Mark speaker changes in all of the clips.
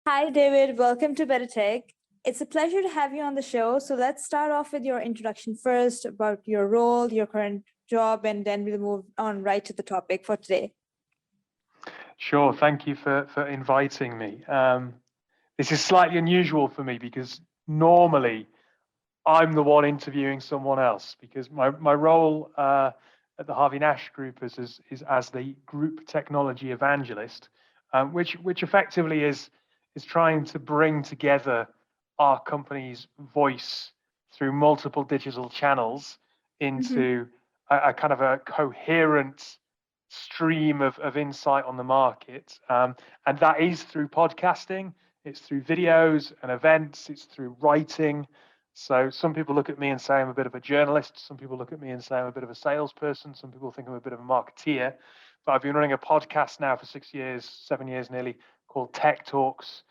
Speaker 1: Hi, David. Welcome to Better Tech. It's a pleasure to have you on the show. So let's start off with your introduction first about your role, your current job, and then we'll move on right to the topic for today.
Speaker 2: Sure. Thank you for inviting me. This is slightly unusual for me because normally I'm the one interviewing someone else because my role at the Harvey Nash Group is as the Group Technology Evangelist, which effectively is trying to bring together our company's voice through multiple digital channels into a kind of a coherent stream of insight on the market. And that is through podcasting, it's through videos and events, it's through writing. So some people look at me and say I'm a bit of a journalist. Some people look at me and say I'm a bit of a salesperson. Some people think I'm a bit of a marketeer. But I've been running a podcast now for 6 years, 7 years nearly, called Tech Talks,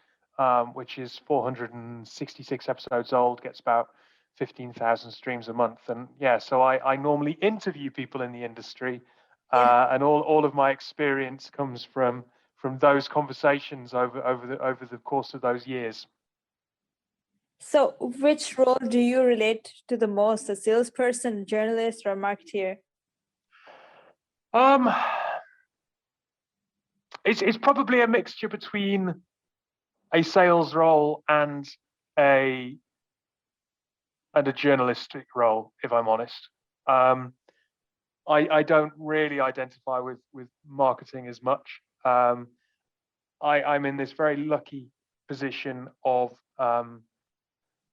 Speaker 2: which is 466 episodes old, gets about 15,000 streams a month. And yeah, so I normally interview people in the industry, and all of my experience comes from those conversations over the course of those years.
Speaker 1: So, which role do you relate to the most, a salesperson, journalist, or marketeer?
Speaker 2: It's probably a mixture between a sales role and a journalistic role, if I'm honest. I don't really identify with marketing as much. I'm in this very lucky position of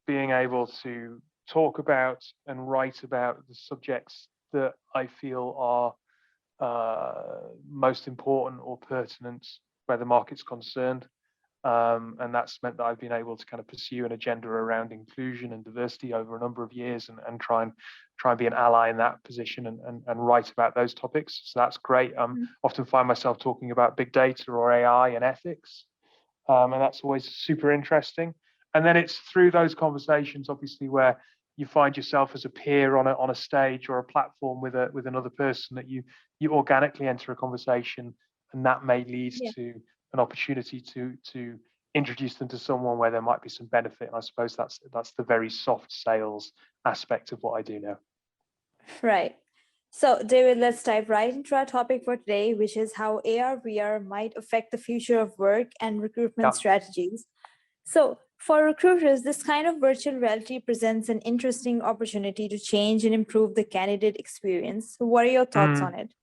Speaker 2: being able to talk about and write about the subjects that I feel are most important or pertinent where the market's concerned. And that's meant that I've been able to kind of pursue an agenda around inclusion and diversity over a number of years and try and be an ally in that position and write about those topics. So that's great. Often find myself talking about big data or AI and ethics. And that's always super interesting. And then it's through those conversations, obviously, where you find yourself as a peer on a stage or a platform with another person that you organically enter a conversation, and that may lead to an opportunity to introduce them to someone where there might be some benefit. And I suppose that's the very soft sales aspect of what I do now.
Speaker 1: Right. So, David, let's dive right into our topic for today, which is how AR/VR might affect the future of work and recruitment strategies. So, for recruiters, this kind of virtual reality presents an interesting opportunity to change and improve the candidate experience. What are your thoughts on it?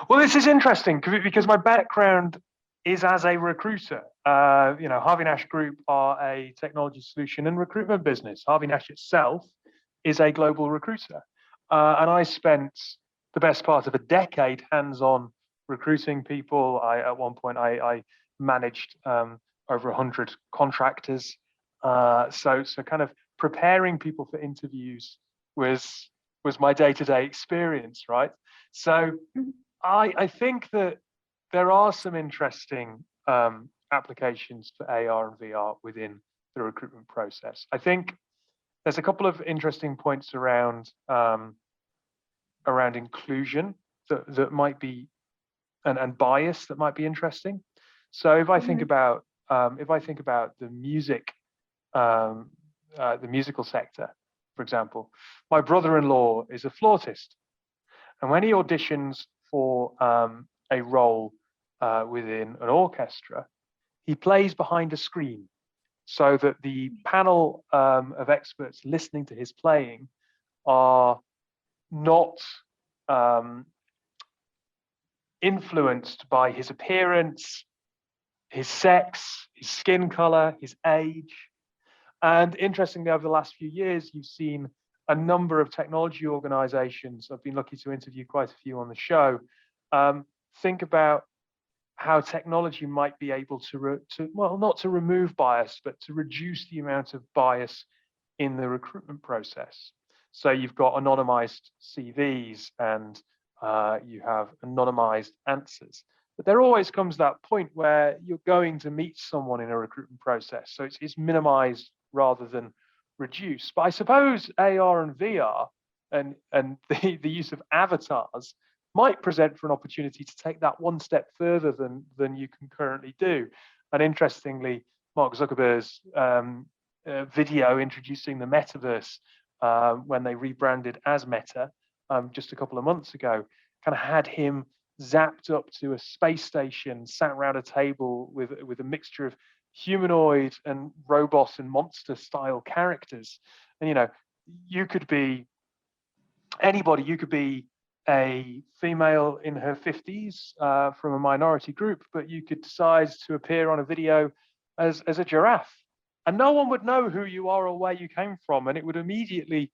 Speaker 2: Well, this is interesting because my background is as a recruiter. Harvey Nash Group are a technology solution and recruitment business. Harvey Nash itself is a global recruiter. And I spent the best part of a decade hands-on recruiting people. At one point, I managed over 100 contractors. So kind of preparing people for interviews was my day-to-day experience, right? So I think that there are some interesting applications for AR and VR within the recruitment process. I think there's a couple of interesting points around inclusion that might be and bias that might be interesting. So if I think about the musical sector, for example, my brother-in-law is a flautist, and when he auditions for a role within an orchestra, he plays behind a screen so that the panel of experts listening to his playing are not influenced by his appearance, his sex, his skin color, his age. And interestingly, over the last few years, you've seen a number of technology organizations, I've been lucky to interview quite a few on the show, think about how technology might be able to not to remove bias, but to reduce the amount of bias in the recruitment process. So you've got anonymized CVs and you have anonymized answers. But there always comes that point where you're going to meet someone in a recruitment process. So it's minimized rather than reduced. But I suppose AR and VR and the use of avatars might present for an opportunity to take that one step further than you can currently do. And interestingly, Mark Zuckerberg's video introducing the Metaverse when they rebranded as Meta just a couple of months ago, kind of had him zapped up to a space station, sat around a table with a mixture of humanoid and robot and monster style characters. And you could be anybody. You could be a female in her 50s from a minority group, but you could decide to appear on a video as a giraffe, and no one would know who you are or where you came from, and it would immediately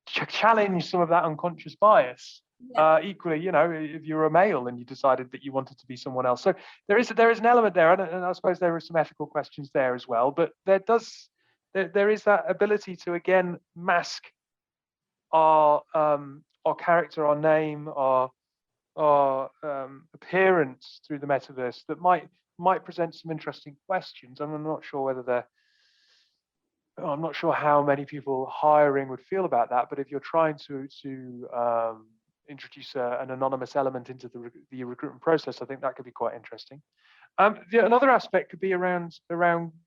Speaker 2: challenge some of that unconscious bias. Equally, if you're a male and you decided that you wanted to be someone else, so there is an element there, and I suppose there are some ethical questions there as well. But there is that ability to again mask our character, our name, our appearance through the metaverse that might present some interesting questions. And I'm not sure whether I'm not sure how many people hiring would feel about that. But if you're trying to introduce an anonymous element into the recruitment process, I think that could be quite interesting. Another aspect could be around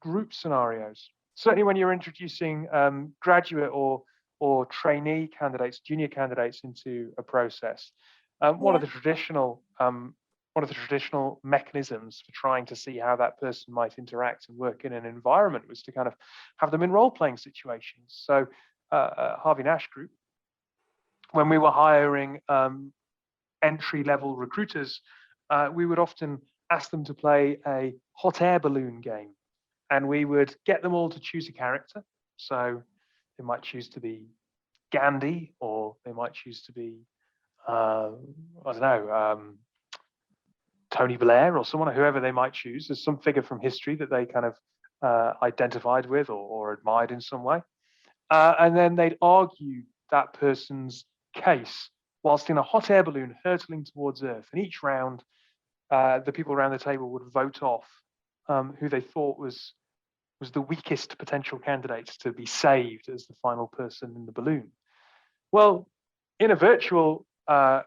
Speaker 2: group scenarios. Certainly, when you're introducing graduate or trainee candidates, junior candidates into a process, one of the traditional mechanisms for trying to see how that person might interact and work in an environment was to kind of have them in role-playing situations. So Harvey Nash Group, when we were hiring entry-level recruiters, we would often ask them to play a hot air balloon game, and we would get them all to choose a character. So they might choose to be Gandhi, or they might choose to be I don't know, Tony Blair or someone, whoever they might choose. There's some figure from history that they kind of identified with or admired in some way. And then they'd argue that person's case whilst in a hot air balloon hurtling towards Earth. And each round, the people around the table would vote off who they thought was the weakest potential candidate to be saved as the final person in the balloon. Well, in a virtual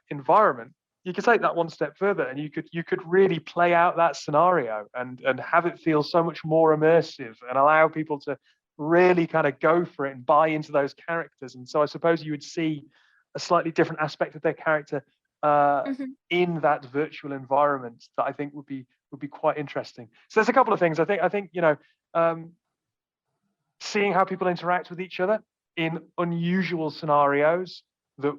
Speaker 2: environment, you could take that one step further, and you could really play out that scenario and have it feel so much more immersive and allow people to really kind of go for it and buy into those characters. And so I suppose you would see a slightly different aspect of their character in that virtual environment that I think would be quite interesting. So there's a couple of things. I think seeing how people interact with each other in unusual scenarios that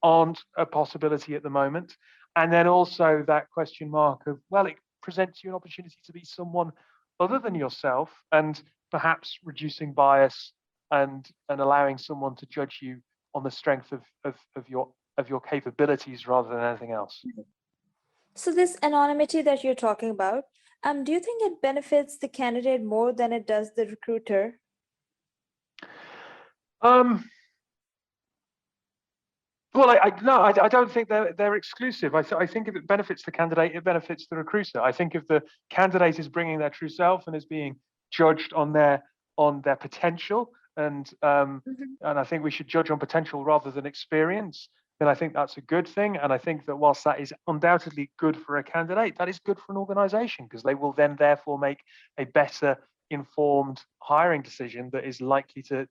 Speaker 2: aren't a possibility at the moment. And then also that question mark of, well, it presents you an opportunity to be someone other than yourself, and perhaps reducing bias and allowing someone to judge you on the strength of your capabilities rather than anything else.
Speaker 1: So this anonymity that you're talking about, do you think it benefits the candidate more than it does the recruiter?
Speaker 2: Well, I don't think they're exclusive. I think if it benefits the candidate, it benefits the recruiter. I think if the candidate is bringing their true self and is being judged on their potential, and I think we should judge on potential rather than experience, then I think that's a good thing. And I think that whilst that is undoubtedly good for a candidate, that is good for an organization, because they will then therefore make a better informed hiring decision that is likely to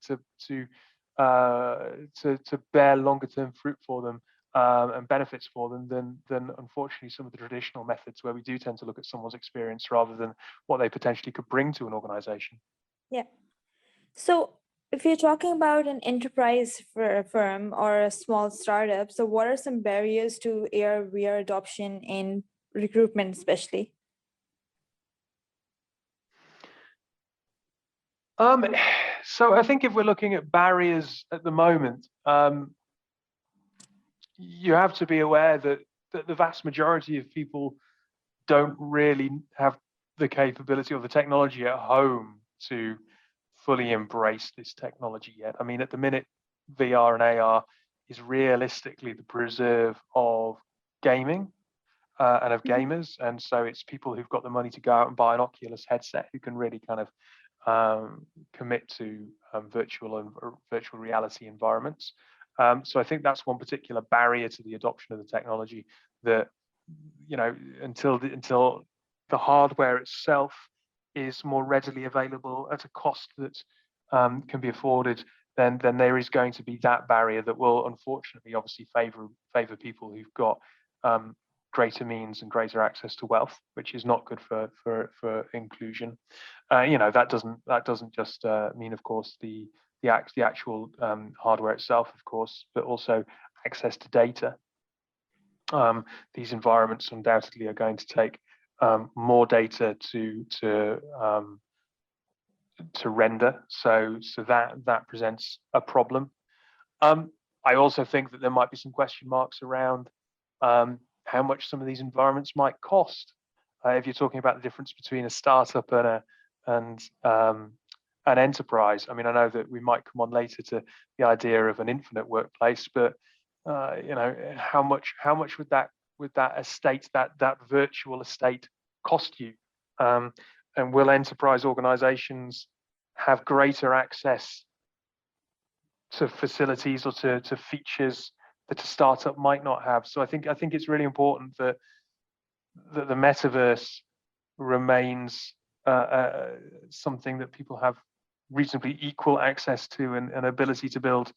Speaker 2: bear longer term fruit for them and benefits for them than unfortunately some of the traditional methods, where we do tend to look at someone's experience rather than what they potentially could bring to an organization.
Speaker 1: Yeah. So if you're talking about an enterprise firm or a small startup, so what are some barriers to AR/VR adoption in recruitment, especially?
Speaker 2: So I think if we're looking at barriers at the moment, you have to be aware that the vast majority of people don't really have the capability or the technology at home to fully embrace this technology yet. I mean, at the minute, VR and AR is realistically the preserve of gaming and of gamers. And so it's people who've got the money to go out and buy an Oculus headset who can really kind of commit to virtual reality environments. So I think that's one particular barrier to the adoption of the technology, that until the hardware itself is more readily available at a cost that can be afforded, then there is going to be that barrier that will unfortunately obviously favor people who've got greater means and greater access to wealth, which is not good for inclusion. That doesn't just mean, of course, the actual hardware itself, of course, but also access to data. These environments undoubtedly are going to take more data to render, so that presents a problem. I also think that there might be some question marks around how much some of these environments might cost. If you're talking about the difference between a startup and an enterprise, I mean, I know that we might come on later to the idea of an infinite workplace, but how much would that estate, that virtual estate, cost you? And will enterprise organizations have greater access to facilities or to features that a startup might not have? So I think it's really important that the metaverse remains something that people have reasonably equal access to, and ability to build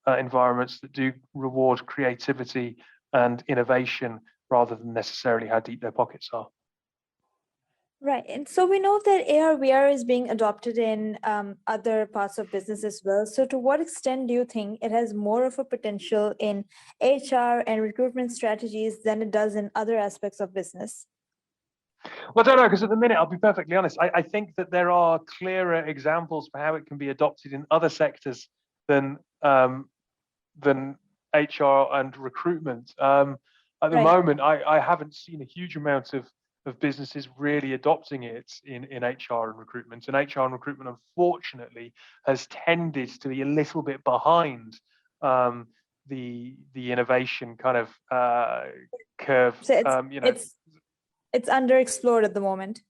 Speaker 2: environments that do reward creativity and innovation rather than necessarily how deep their pockets are.
Speaker 1: Right. And so we know that AR VR is being adopted in other parts of business as well. So to what extent do you think it has more of a potential in HR and recruitment strategies than it does in other aspects of business?
Speaker 2: Well, I don't know, because at the minute, I'll be perfectly honest, I think that there are clearer examples for how it can be adopted in other sectors than HR and recruitment. At the moment, I haven't seen a huge amount of businesses really adopting it in HR and recruitment. And HR and recruitment, unfortunately, has tended to be a little bit behind the innovation kind of curve.
Speaker 1: So it's underexplored at the moment.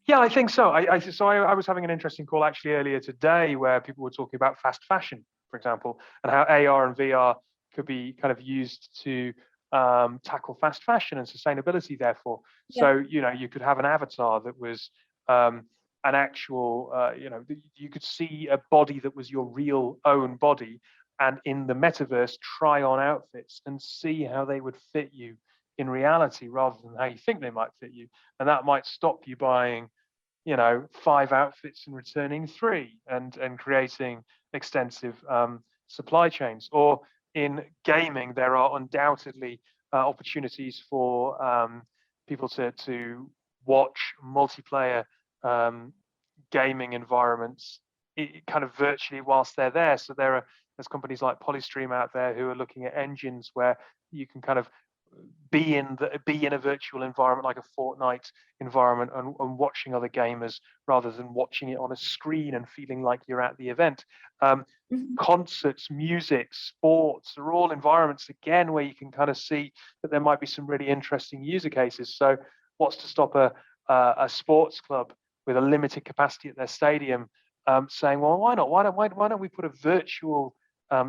Speaker 2: Yeah, I think so. I was having an interesting call actually earlier today where people were talking about fast fashion, for example, and how AR and VR could be kind of used to tackle fast fashion and sustainability, therefore. So, you could have an avatar that was an actual, you could see a body that was your real own body, and in the metaverse, try on outfits and see how they would fit you in reality rather than how you think they might fit you. And that might stop you buying 5 outfits and returning 3, and creating extensive supply chains. Or in gaming, there are undoubtedly opportunities for people to watch multiplayer gaming environments kind of virtually whilst they're there. So there's companies like Polystream out there who are looking at engines where you can kind of be in a virtual environment like a Fortnite environment and watching other gamers rather than watching it on a screen and feeling like you're at the event. Concerts, music, sports are all environments again where you can kind of see that there might be some really interesting user cases. So what's to stop a sports club with a limited capacity at their stadium saying, well, why not? Why don't we put a virtual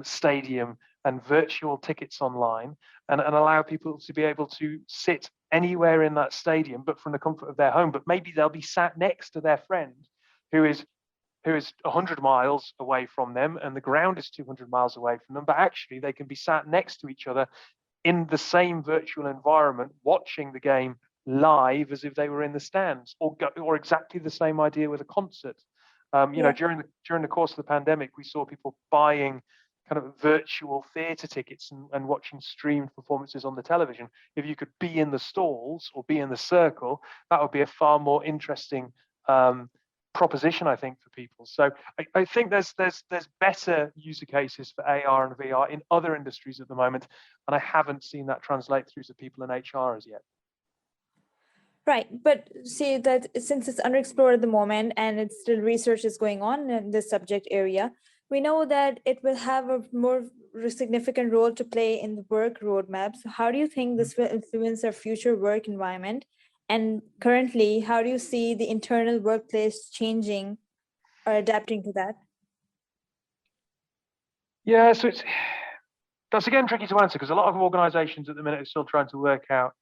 Speaker 2: stadium and virtual tickets online and allow people to be able to sit anywhere in that stadium, but from the comfort of their home. But maybe they'll be sat next to their friend who is 100 miles away from them, and the ground is 200 miles away from them. But actually, they can be sat next to each other in the same virtual environment, watching the game live as if they were in the stands, or exactly the same idea with a concert. During the course of the pandemic, we saw people buying kind of virtual theatre tickets and watching streamed performances on the television. If you could be in the stalls or be in the circle, that would be a far more interesting proposition, I think, for people. So I think there's better user cases for AR and VR in other industries at the moment, and I haven't seen that translate through to people in HR as yet.
Speaker 1: Right, but see that since it's underexplored at the moment and it's still research is going on in this subject area, we know that it will have a more significant role to play in the work roadmap. So how do you think this will influence our future work environment? And currently, how do you see the internal workplace changing or adapting to that?
Speaker 2: Yeah, so that's again tricky to answer because a lot of organizations at the minute are still trying to work out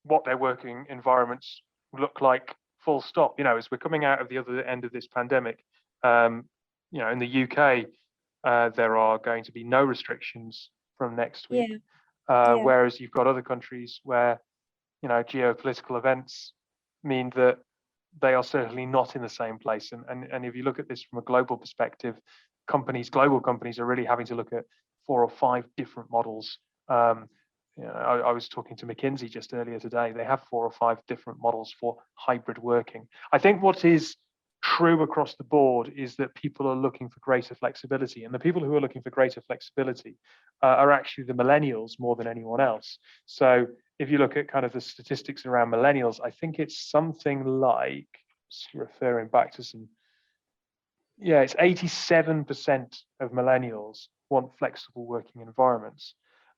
Speaker 2: what their working environments look like full stop. As we're coming out of the other end of this pandemic, in the UK, there are going to be no restrictions from next week. Whereas you've got other countries where, geopolitical events mean that they are certainly not in the same place. And if you look at this from a global perspective, global companies are really having to look at 4 or 5 different models. I was talking to McKinsey just earlier today. They have 4 or 5 different models for hybrid working. I think what is true across the board is that people are looking for greater flexibility, and the people who are looking for greater flexibility are actually the millennials more than anyone else. So if you look at kind of the statistics around millennials, I think it's something like, just referring back to some, it's 87% of millennials want flexible working environments.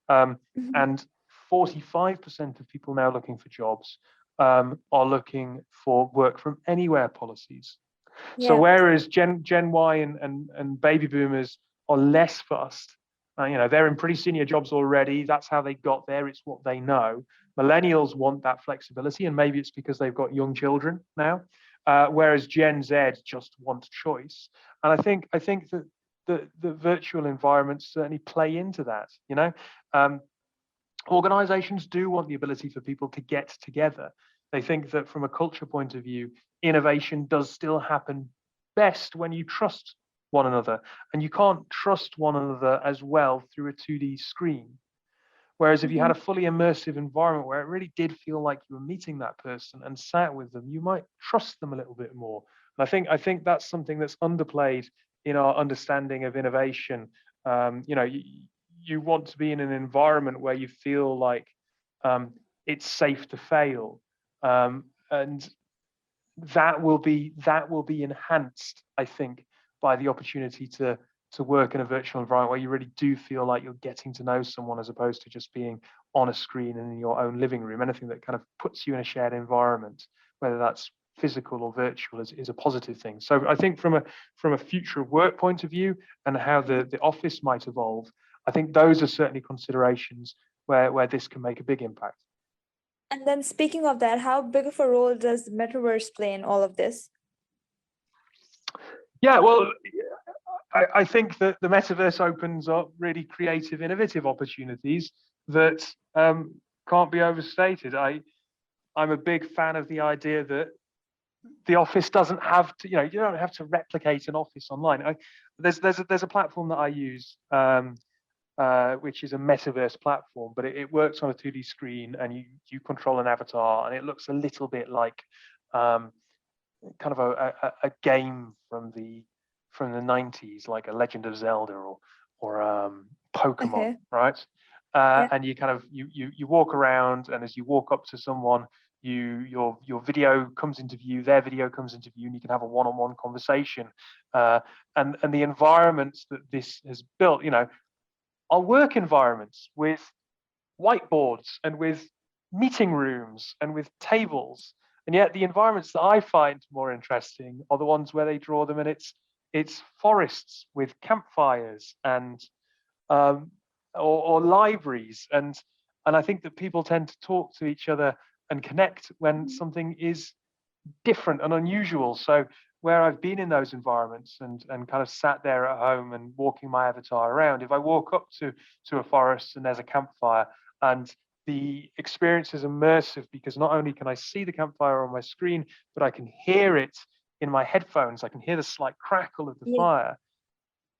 Speaker 2: And 45% of people now looking for jobs are looking for work from anywhere policies. So whereas Gen Y and baby boomers are less fussed, they're in pretty senior jobs already. That's how they got there. It's what they know. Millennials want that flexibility, and maybe it's because they've got young children now. Whereas Gen Z just want choice. And I think that the virtual environments certainly play into that. Organizations do want the ability for people to get together. They think that from a culture point of view, innovation does still happen best when you trust one another, and you can't trust one another as well through a 2D screen. Whereas if you had a fully immersive environment where it really did feel like you were meeting that person and sat with them, you might trust them a little bit more. And I think that's something that's underplayed in our understanding of innovation. You want to be in an environment where you feel like it's safe to fail, and that will be enhanced, I think, by the opportunity to work in a virtual environment where you really do feel like you're getting to know someone, as opposed to just being on a screen and in your own living room. Anything that kind of puts you in a shared environment, whether that's physical or virtual, is a positive thing. So I think from a future of work point of view and how the office might evolve, I think those are certainly considerations where this can make a big impact.
Speaker 1: And then speaking of that, how big of a role does the Metaverse play in all of this?
Speaker 2: Yeah, well, I think that the Metaverse opens up really creative, innovative opportunities that can't be overstated. I'm a big fan of the idea that the office doesn't have to, you don't have to replicate an office online. There's a platform that I use, which is a Metaverse platform, but it works on a 2D screen, and you control an avatar, and it looks a little bit like kind of a game from the 90s, like a Legend of Zelda or Pokemon, right? And you kind of you walk around, and as you walk up to someone, your video comes into view, their video comes into view, and you can have a one-on-one conversation. And the environments that this has built, are work environments with whiteboards and with meeting rooms and with tables. And yet the environments that I find more interesting are the ones where they draw them, and it's forests with campfires and or libraries, and I think that people tend to talk to each other and connect when something is different and unusual. So where I've been in those environments and kind of sat there at home and walking my avatar around, if I walk up to a forest and there's a campfire, and the experience is immersive, because not only can I see the campfire on my screen, but I can hear it in my headphones. I can hear the slight crackle of the fire.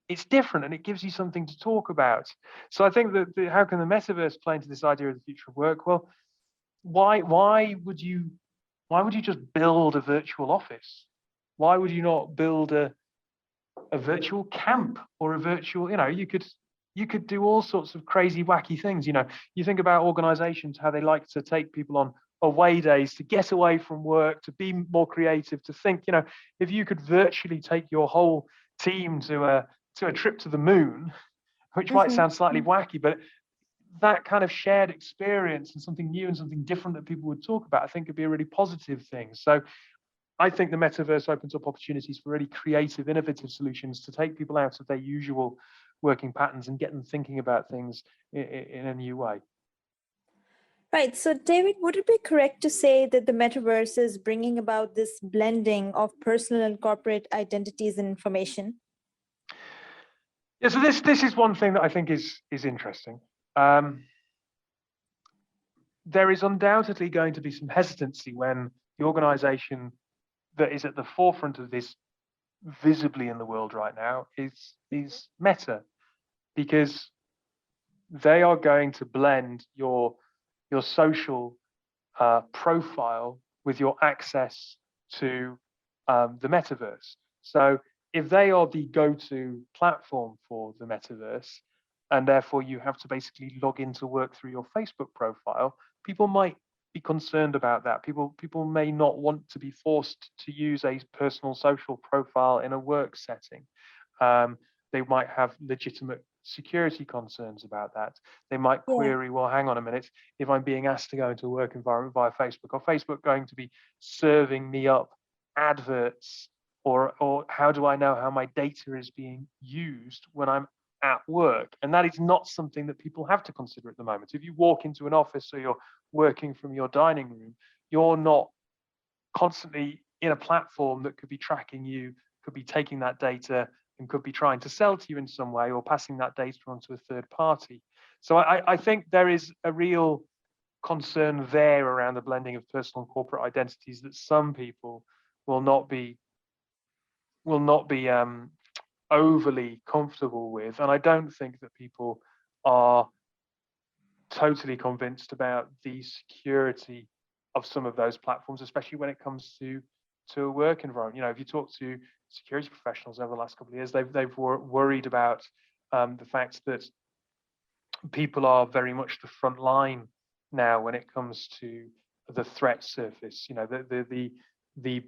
Speaker 2: It's different, and it gives you something to talk about. So I think that how can the metaverse play into this idea of the future of work? Well, why would you just build a virtual office? Why would you not build a virtual camp or a virtual, you could do all sorts of crazy, wacky things. You think about organizations, how they like to take people on away days to get away from work, to be more creative, to think, if you could virtually take your whole team to a trip to the moon, which might sound slightly wacky, but that kind of shared experience and something new and something different that people would talk about, I think could be a really positive thing. So I think the metaverse opens up opportunities for really creative, innovative solutions to take people out of their usual working patterns and get them thinking about things in a new way.
Speaker 1: Right. So, David, would it be correct to say that the metaverse is bringing about this blending of personal and corporate identities and information?
Speaker 2: Yeah, so this is one thing that I think is interesting. There is undoubtedly going to be some hesitancy when the organization that is at the forefront of this visibly in the world right now is Meta, because they are going to blend your social profile with your access to the metaverse. So if they are the go-to platform for the metaverse, and therefore you have to basically log in to work through your Facebook profile, people might be concerned about that. People may not want to be forced to use a personal social profile in a work setting. Um, they might have legitimate security concerns about that. They might
Speaker 1: Yeah.
Speaker 2: query, well, hang on a minute, if I'm being asked to go into a work environment via Facebook, or Facebook going to be serving me up adverts, or how do I know how my data is being used when I'm at work? And that is not something that people have to consider at the moment. If you walk into an office or you're working from your dining room, you're not constantly in a platform that could be tracking you, could be taking that data and could be trying to sell to you in some way, or passing that data on to a third party. So I think there is a real concern there around the blending of personal and corporate identities that some people will not be overly comfortable with. And I don't think that people are totally convinced about the security of some of those platforms, especially when it comes to a work environment. You know, if you talk to security professionals over the last couple of years, they've worried about the fact that people are very much the front line now when it comes to the threat surface. You know, the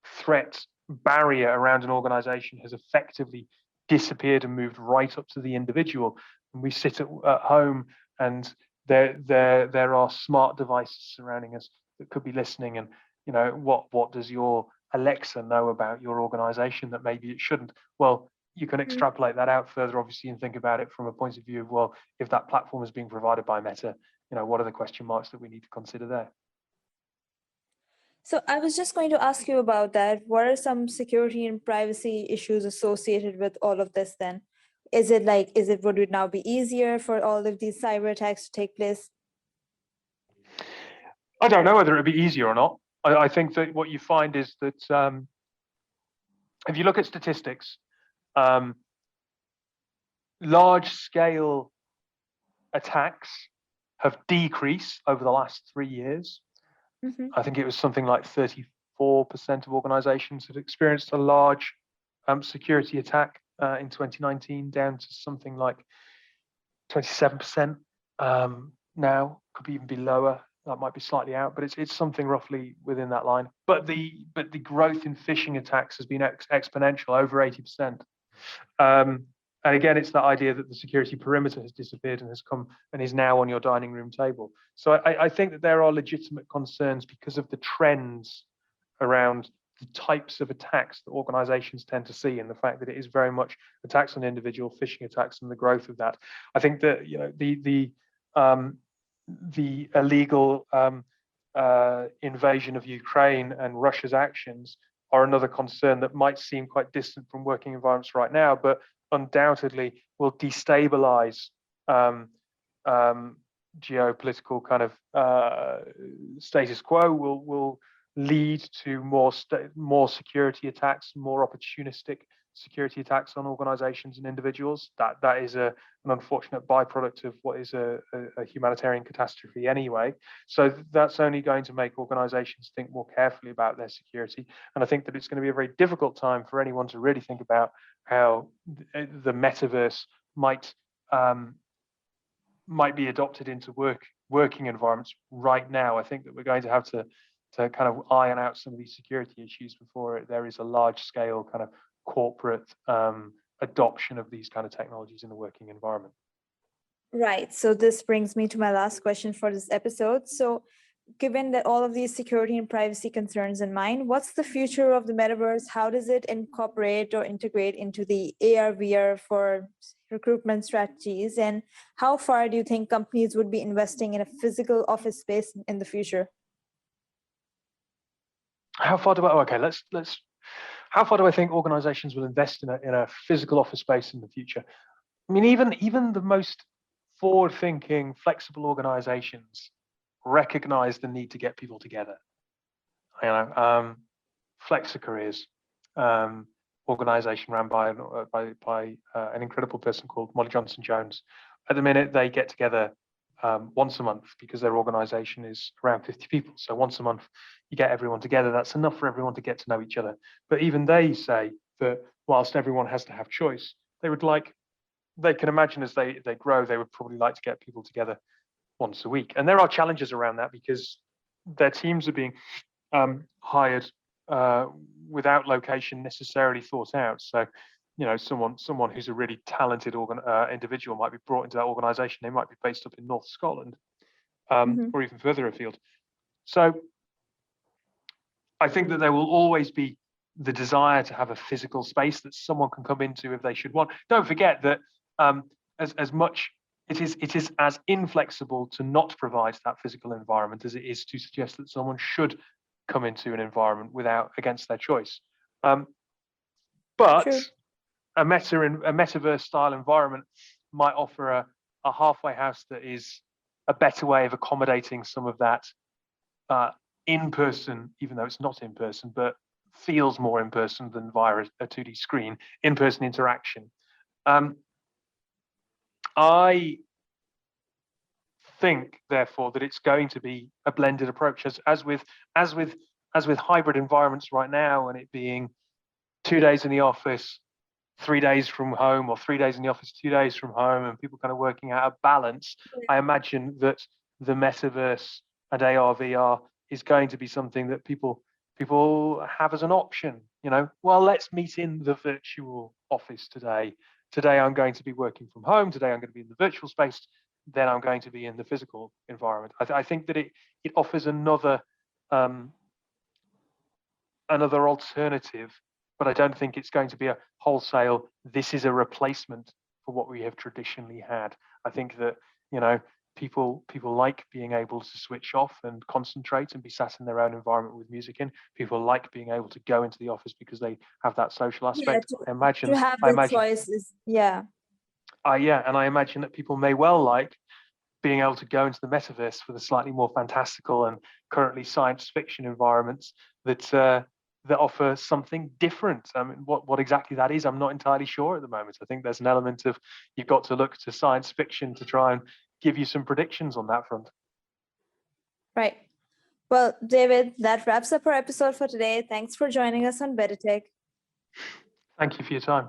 Speaker 2: threat barrier around an organization has effectively disappeared and moved right up to the individual. And we sit at home, and there are smart devices surrounding us that could be listening. And you know, what does your Alexa know about your organization that maybe it shouldn't? Well, you can extrapolate that out further, obviously, and think about it from a point of view of, well, if that platform is being provided by Meta, you know, what are the question marks that we need to consider there?
Speaker 1: So I was just going to ask you about that. What are some security and privacy issues associated with all of this then? Would it now be easier for all of these cyber attacks to take place?
Speaker 2: I don't know whether it'd be easier or not. I think that what you find is that if you look at statistics, um, large scale attacks have decreased over the last 3 years.
Speaker 1: Mm-hmm.
Speaker 2: I think it was something like 34% of organizations had experienced a large security attack in 2019, down to something like 27% now. Could even be lower. That might be slightly out, but it's something roughly within that line. But the growth in phishing attacks has been exponential, over 80%. And again, it's that idea that the security perimeter has disappeared and has come and is now on your dining room table. So I think that there are legitimate concerns because of the trends around the types of attacks that organizations tend to see, and the fact that it is very much attacks on individual, phishing attacks, and the growth of that. I think that, you know, the illegal invasion of Ukraine and Russia's actions are another concern that might seem quite distant from working environments right now, but undoubtedly will destabilize geopolitical kind of status quo, will lead to more security attacks, more opportunistic security attacks on organizations and individuals. That is an unfortunate byproduct of what is a humanitarian catastrophe anyway. So that's only going to make organizations think more carefully about their security. And I think that it's going to be a very difficult time for anyone to really think about how the metaverse might be adopted into working environments right now. I think that we're going to have to kind of iron out some of these security issues before there is a large scale kind of corporate adoption of these kind of technologies in the working environment.
Speaker 1: Right. So this brings me to my last question for this episode. So given that all of these security and privacy concerns in mind, what's the future of the metaverse? How does it incorporate or integrate into the AR, VR for recruitment strategies? And how far do you think companies would be investing in a physical office space in the future?
Speaker 2: How far do I? Okay, let's. How far do I think organizations will invest in a physical office space in the future? I mean, even the most forward-thinking, flexible organizations recognize the need to get people together. You know, Flexa Careers, organization ran by an incredible person called Molly Johnson Jones. At the minute, they get together once a month because their organization is around 50 people. So once a month, you get everyone together. That's enough for everyone to get to know each other. But even they say that whilst everyone has to have choice, they can imagine as they grow, they would probably like to get people together once a week. And there are challenges around that because their teams are being hired without location necessarily thought out. So, you know, someone who's a really talented individual might be brought into that organization. They might be based up in North Scotland or even further afield. So I think that there will always be the desire to have a physical space that someone can come into if they should want. Don't forget that as much it is as inflexible to not provide that physical environment as it is to suggest that someone should come into an environment against their choice. But
Speaker 1: True.
Speaker 2: a metaverse style environment might offer a halfway house that is a better way of accommodating some of that in person, even though it's not in person, but feels more in person than via a 2D screen, in person interaction. I think, therefore, that it's going to be a blended approach, as with hybrid environments right now, and it being 2 days in the office, 3 days from home, or 3 days in the office, 2 days from home, and people kind of working out a balance. I imagine that the metaverse and AR VR is going to be something that people have as an option. You know, well, let's meet in the virtual office today. Today I'm going to be working from home. Today I'm going to be in the virtual space. Then I'm going to be in the physical environment. I think that it offers another alternative, but I don't think it's going to be a wholesale, this is a replacement for what we have traditionally had. I think that, you know, people like being able to switch off and concentrate and be sat in their own environment with music in. People like being able to go into the office because they have that social aspect.
Speaker 1: Yeah, to have the choices. Yeah.
Speaker 2: And I imagine that people may well like being able to go into the metaverse for the slightly more fantastical and currently science fiction environments that offer something different. I mean, what exactly that is, I'm not entirely sure at the moment. I think there's an element of you've got to look to science fiction to try and give you some predictions on that front.
Speaker 1: Right. Well, David, that wraps up our episode for today. Thanks for joining us on BetaTech.
Speaker 2: Thank you for your time.